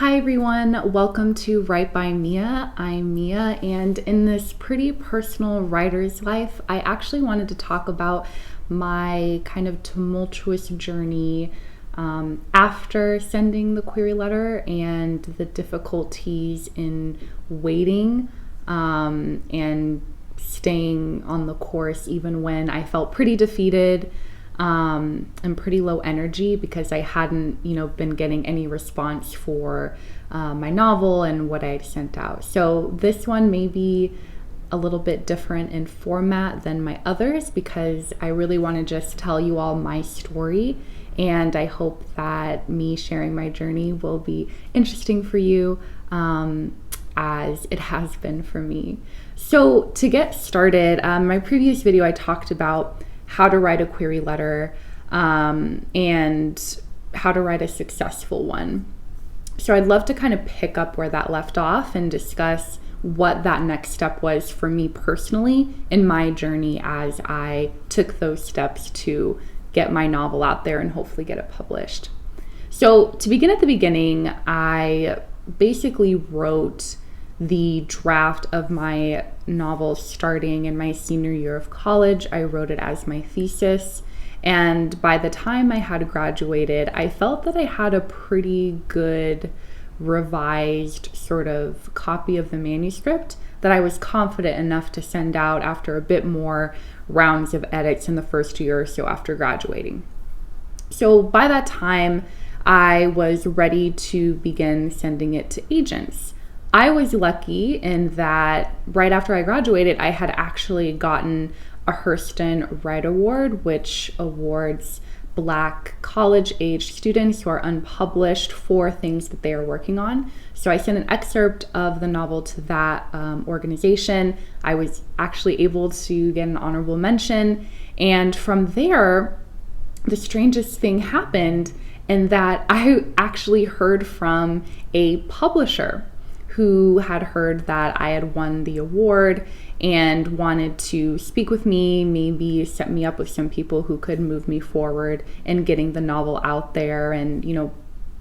Hi everyone, welcome to Write by Mia. I'm Mia, and in this pretty personal writer's life, I actually wanted to talk about my kind of tumultuous journey after sending the query letter and the difficulties in waiting and staying on the course even when I felt pretty defeated and pretty low energy because I hadn't, been getting any response for my novel and what I had sent out. So this one may be a little bit different in format than my others because I really want to just tell you all my story, and I hope that me sharing my journey will be interesting for you as it has been for me. So to get started, my previous video I talked about how to write a query letter and how to write a successful one. So I'd love to kind of pick up where that left off and discuss what that next step was for me personally in my journey as I took those steps to get my novel out there and hopefully get it published. So to begin at the beginning, I basically wrote the draft of my novel starting in my senior year of college. I wrote it as my thesis, and by the time I had graduated, I felt that I had a pretty good revised sort of copy of the manuscript that I was confident enough to send out after a bit more rounds of edits in the first year or so after graduating. So by that time, I was ready to begin sending it to agents. I was lucky in that right after I graduated, I had actually gotten a Hurston Write Award, which awards Black college-age students who are unpublished for things that they are working on. So I sent an excerpt of the novel to that organization. I was actually able to get an honorable mention. And from there, the strangest thing happened in that I actually heard from a publisher who had heard that I had won the award and wanted to speak with me, maybe set me up with some people who could move me forward in getting the novel out there and,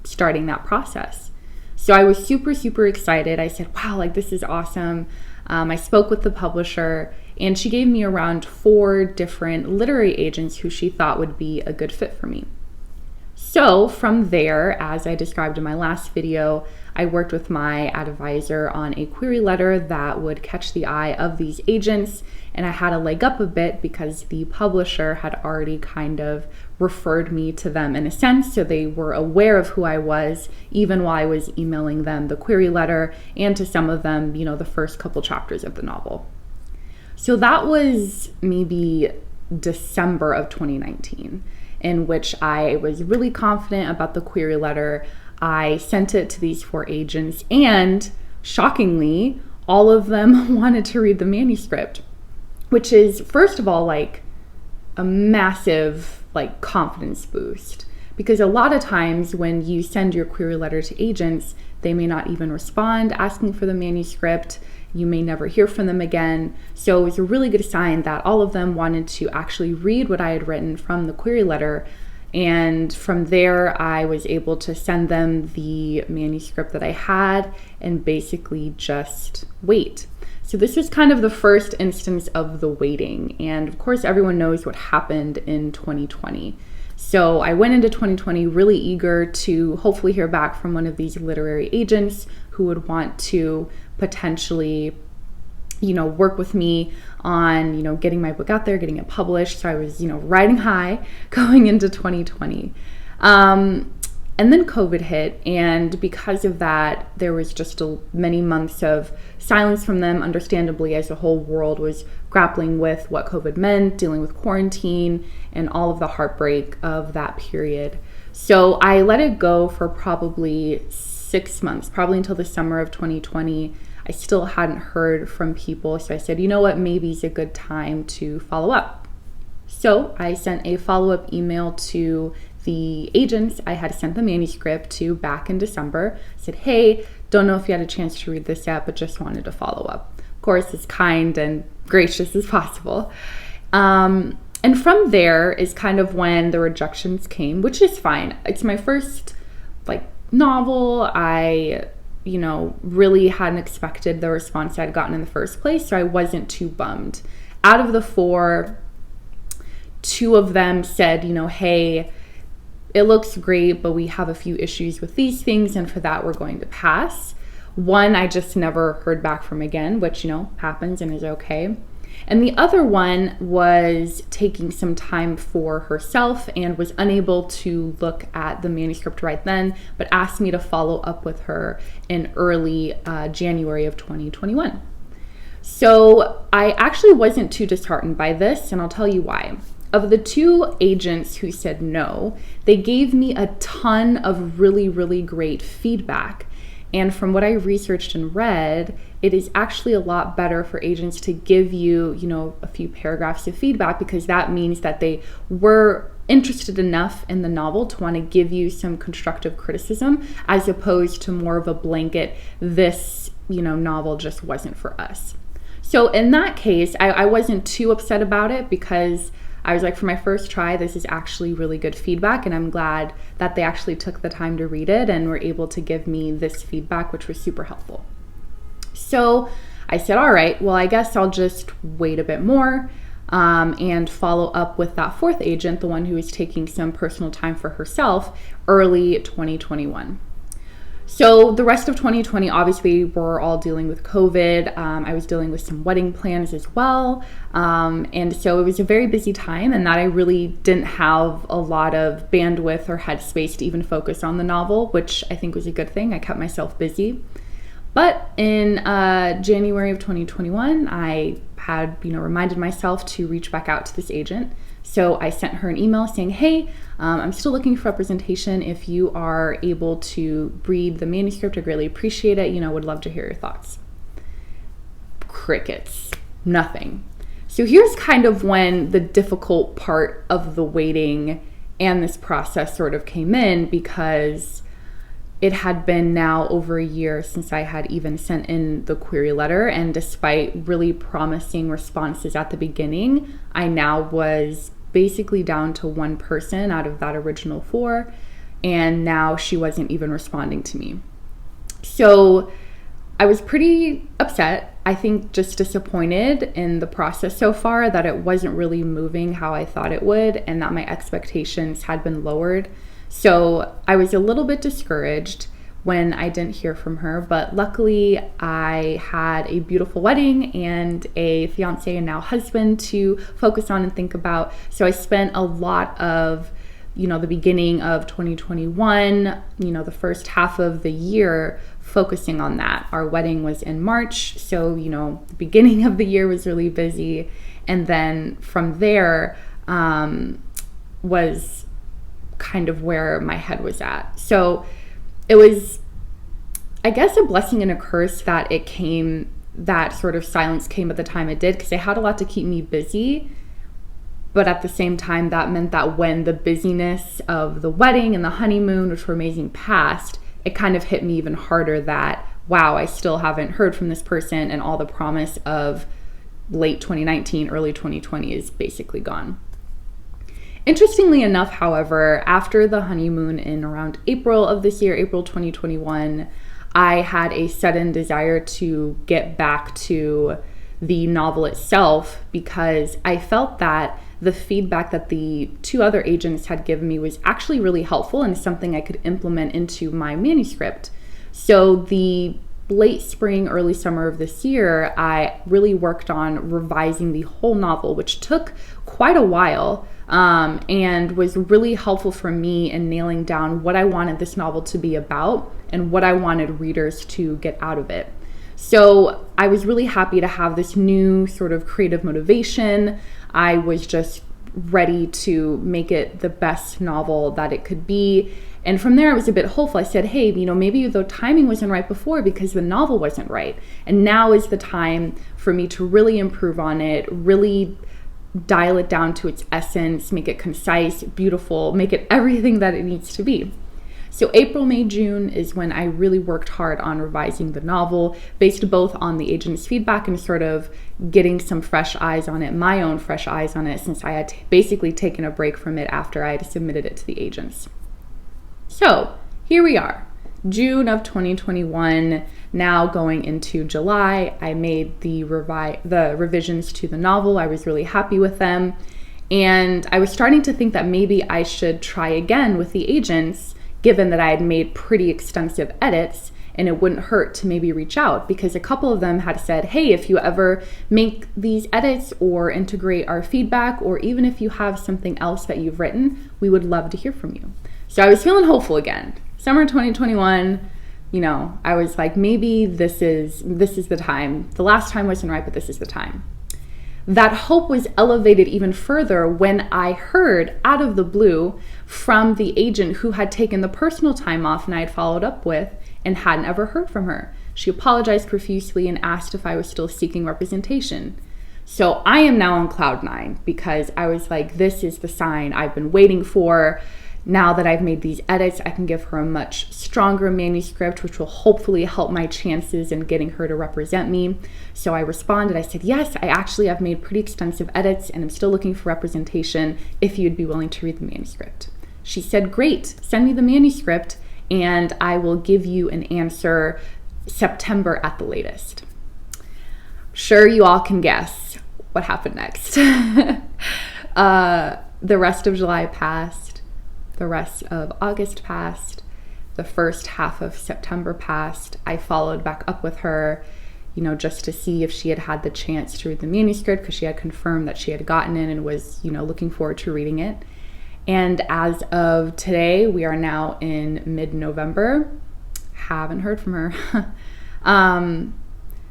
starting that process. So I was super, super excited. I said, wow, this is awesome. I spoke with the publisher, and she gave me around 4 different literary agents who she thought would be a good fit for me. So from there, as I described in my last video, I worked with my advisor on a query letter that would catch the eye of these agents, and I had a leg up a bit because the publisher had already kind of referred me to them in a sense, so they were aware of who I was even while I was emailing them the query letter, and to some of them, the first couple chapters of the novel. So that was maybe December of 2019. In which I was really confident about the query letter. I sent it to these 4 agents, and shockingly, all of them wanted to read the manuscript, which is, first of all, a massive confidence boost. Because a lot of times when you send your query letter to agents, they may not even respond asking for the manuscript. You may never hear from them again. So it was a really good sign that all of them wanted to actually read what I had written from the query letter. And from there, I was able to send them the manuscript that I had and basically just wait. So this was kind of the first instance of the waiting. And of course, everyone knows what happened in 2020. So I went into 2020 really eager to hopefully hear back from one of these literary agents who would want to potentially, work with me on, getting my book out there, getting it published. So I was, riding high going into 2020. And then COVID hit, and because of that, there was just many months of silence from them, understandably, as the whole world was grappling with what COVID meant, dealing with quarantine, and all of the heartbreak of that period. So I let it go for probably 6 months, probably until the summer of 2020. I still hadn't heard from people, so I said, you know what, maybe it's a good time to follow up. So I sent a follow-up email to the agents I had sent the manuscript to back in December. I said, hey, don't know if you had a chance to read this yet, but just wanted to follow up. Of course, as kind and gracious as possible. And from there is kind of when the rejections came, which is fine. It's my first novel. I, really hadn't expected the response I'd gotten in the first place, so I wasn't too bummed. Out of the 4, 2 of them said, hey, it looks great, but we have a few issues with these things, and for that, we're going to pass. 1, I just never heard back from again, which, happens and is okay. And the other one was taking some time for herself and was unable to look at the manuscript right then, but asked me to follow up with her in early January of 2021. So I actually wasn't too disheartened by this, and I'll tell you why. Of the 2 agents who said no, they gave me a ton of really, really great feedback. And from what I researched and read, it is actually a lot better for agents to give you, a few paragraphs of feedback, because that means that they were interested enough in the novel to want to give you some constructive criticism, as opposed to more of a blanket, this, novel just wasn't for us. So in that case, I wasn't too upset about it, because I was like, for my first try, this is actually really good feedback, and I'm glad that they actually took the time to read it and were able to give me this feedback, which was super helpful. So I said, all right, well, I guess I'll just wait a bit more and follow up with that 4th agent, the one who was taking some personal time for herself, early 2021. So the rest of 2020, obviously, we're all dealing with COVID. I was dealing with some wedding plans as well. And so it was a very busy time, and that I really didn't have a lot of bandwidth or headspace to even focus on the novel, which I think was a good thing. I kept myself busy. But in January of 2021, I had, reminded myself to reach back out to this agent. So I sent her an email saying, hey, I'm still looking for representation. If you are able to read the manuscript, I'd really appreciate it. Would love to hear your thoughts. Crickets. Nothing. So here's kind of when the difficult part of the waiting and this process sort of came in, because it had been now over a year since I had even sent in the query letter. And despite really promising responses at the beginning, I now was basically down to 1 person out of that original 4. And now she wasn't even responding to me. So I was pretty upset. I think just disappointed in the process so far, that it wasn't really moving how I thought it would, and that my expectations had been lowered. So I was a little bit discouraged when I didn't hear from her, but luckily I had a beautiful wedding and a fiance and now husband to focus on and think about. So I spent a lot of, the beginning of 2021, the first half of the year focusing on that. Our wedding was in March, so, the beginning of the year was really busy. And then from there was kind of where my head was at. So it was, I guess, a blessing and a curse that that sort of silence came at the time it did, because I had a lot to keep me busy. But at the same time, that meant that when the busyness of the wedding and the honeymoon, which were amazing, passed, it kind of hit me even harder that, wow, I still haven't heard from this person, and all the promise of late 2019, early 2020 is basically gone. Interestingly enough, however, after the honeymoon in around April of this year, April 2021, I had a sudden desire to get back to the novel itself, because I felt that the feedback that the 2 other agents had given me was actually really helpful and something I could implement into my manuscript. So the late spring, early summer of this year, I really worked on revising the whole novel, which took quite a while. And was really helpful for me in nailing down what I wanted this novel to be about and what I wanted readers to get out of it. So I was really happy to have this new sort of creative motivation. I was just ready to make it the best novel that it could be. And from there, I was a bit hopeful. I said, hey, maybe the timing wasn't right before because the novel wasn't right. And now is the time for me to really improve on it, really dial it down to its essence, make it concise, beautiful, make it everything that it needs to be. So April, May, June is when I really worked hard on revising the novel, based both on the agent's feedback and sort of getting some fresh eyes on it, my own fresh eyes on it, since I had basically taken a break from it after I had submitted it to the agents. So here we are. June of 2021, now going into July, I made the revisions to the novel. I was really happy with them. And I was starting to think that maybe I should try again with the agents, given that I had made pretty extensive edits, and it wouldn't hurt to maybe reach out, because a couple of them had said, hey, if you ever make these edits or integrate our feedback, or even if you have something else that you've written, we would love to hear from you. So I was feeling hopeful again. Summer 2021, I was like, maybe this is the time. The last time wasn't right, but this is the time. That hope was elevated even further when I heard out of the blue from the agent who had taken the personal time off and I had followed up with and hadn't ever heard from her. She apologized profusely and asked if I was still seeking representation. So I am now on cloud 9 because I was like, this is the sign I've been waiting for. Now that I've made these edits, I can give her a much stronger manuscript, which will hopefully help my chances in getting her to represent me. So I responded, I said, yes, I actually have made pretty extensive edits and I'm still looking for representation if you'd be willing to read the manuscript. She said, great, send me the manuscript and I will give you an answer September at the latest. Sure, you all can guess what happened next. The rest of July passed. The rest of August passed. The first half of September passed. I followed back up with her, just to see if she had had the chance to read the manuscript, because she had confirmed that she had gotten it and was, looking forward to reading it. And as of today, we are now in mid-November. Haven't heard from her.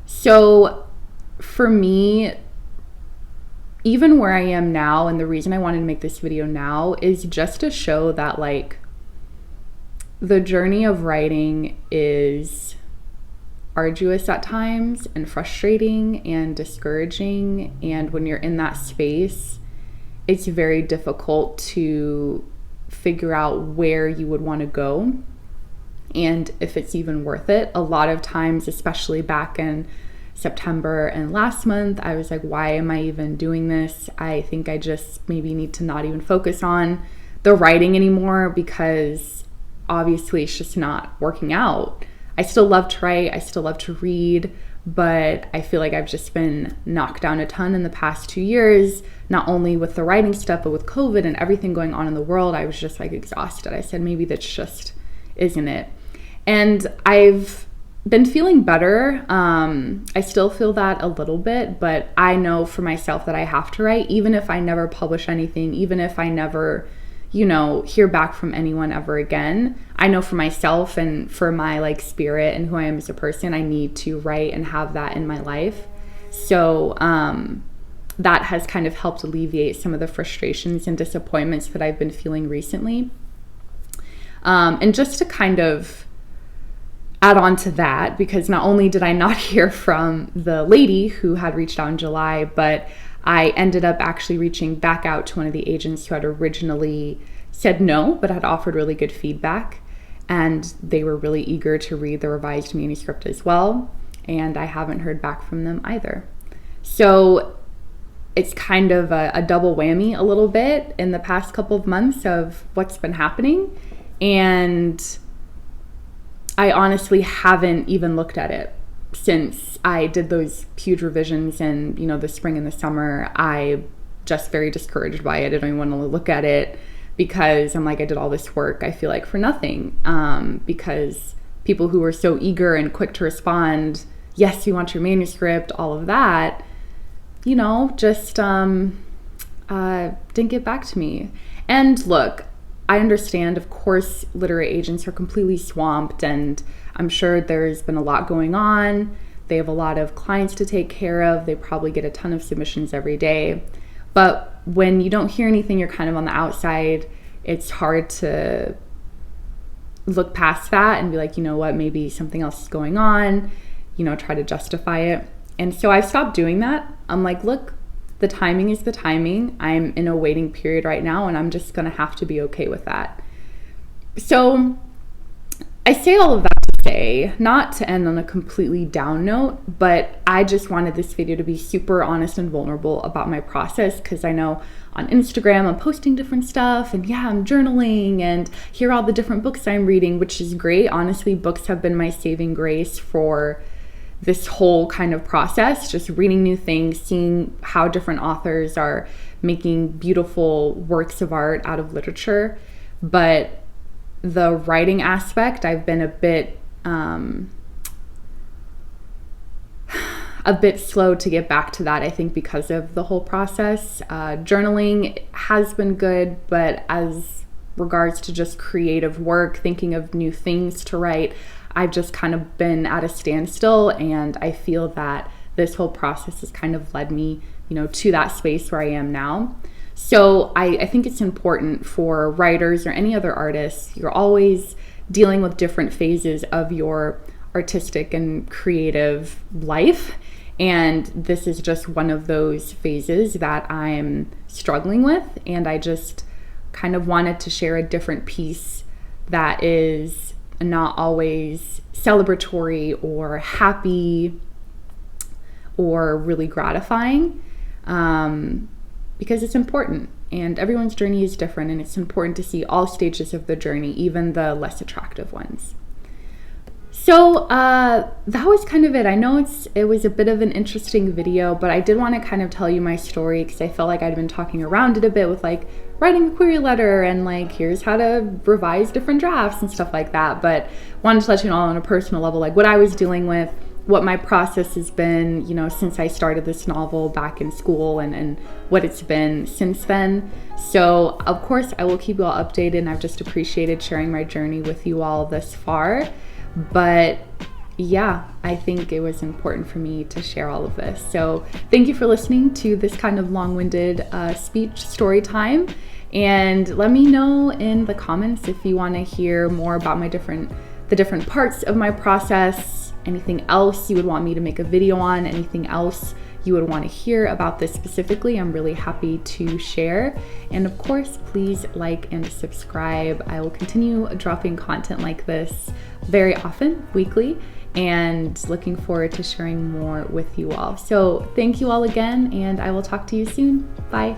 So for me, even where I am now, and the reason I wanted to make this video now is just to show that the journey of writing is arduous at times and frustrating and discouraging. And when you're in that space, it's very difficult to figure out where you would want to go and if it's even worth it. A lot of times, especially back in September and last month, I was like, why am I even doing this? I think I just maybe need to not even focus on the writing anymore, because obviously it's just not working out. I still love to write, I still love to read, but I feel like I've just been knocked down a ton in the past 2 years, not only with the writing stuff, but with COVID and everything going on in the world. I was just exhausted. I said, maybe that's just isn't it. And I've been feeling better. I still feel that a little bit, but I know for myself that I have to write, even if I never publish anything, even if I never, hear back from anyone ever again. I know for myself and for my spirit and who I am as a person, I need to write and have that in my life. So that has kind of helped alleviate some of the frustrations and disappointments that I've been feeling recently. And just to kind of add on to that, because not only did I not hear from the lady who had reached out in July, but I ended up actually reaching back out to one of the agents who had originally said no, but had offered really good feedback. And they were really eager to read the revised manuscript as well. And I haven't heard back from them either. So it's kind of a double whammy a little bit in the past couple of months of what's been happening. And I honestly haven't even looked at it since I did those huge revisions in, the spring and the summer. I just very discouraged by it. I don't even want to look at it because I'm like, I did all this work, I feel like, for nothing. Because people who were so eager and quick to respond, yes, we want your manuscript, all of that, just didn't get back to me. And look, I understand, of course, literary agents are completely swamped, and I'm sure there's been a lot going on. They have a lot of clients to take care of. They probably get a ton of submissions every day. But when you don't hear anything, you're kind of on the outside. It's hard to look past that and be like, what, maybe something else is going on, try to justify it. And so I've stopped doing that. I'm like, look, the timing is the timing. I'm in a waiting period right now, and I'm just going to have to be okay with that. So I say all of that to say, not to end on a completely down note, but I just wanted this video to be super honest and vulnerable about my process, because I know on Instagram I'm posting different stuff, and yeah, I'm journaling, and here are all the different books I'm reading, which is great. Honestly, books have been my saving grace for this whole kind of process, just reading new things, seeing how different authors are making beautiful works of art out of literature. But the writing aspect, I've been a bit slow to get back to that, I think, because of the whole process. Journaling has been good, but as regards to just creative work, thinking of new things to write, I've just kind of been at a standstill, and I feel that this whole process has kind of led me, to that space where I am now. So I think it's important for writers or any other artists, you're always dealing with different phases of your artistic and creative life. And this is just one of those phases that I'm struggling with. And I just kind of wanted to share a different piece that is not always celebratory or happy or really gratifying, because it's important, and everyone's journey is different, and it's important to see all stages of the journey, even the less attractive ones. So that was kind of it. I know it was a bit of an interesting video, but I did want to kind of tell you my story, because I felt like I'd been talking around it a bit with like writing a query letter and like here's how to revise different drafts and stuff like that. But wanted to let you know on a personal level, like what I was dealing with, what my process has been, since I started this novel back in school, and what it's been since then. So of course I will keep you all updated, and I've just appreciated sharing my journey with you all thus far. But yeah, I think it was important for me to share all of this. So thank you for listening to this kind of long-winded speech story time. And let me know in the comments if you want to hear more about the different parts of my process, anything else you would want me to make a video on, anything else you would want to hear about this specifically. I'm really happy to share. And of course, please like and subscribe. I will continue dropping content like this very often, weekly, and looking forward to sharing more with you all. So thank you all again, and I will talk to you soon. Bye.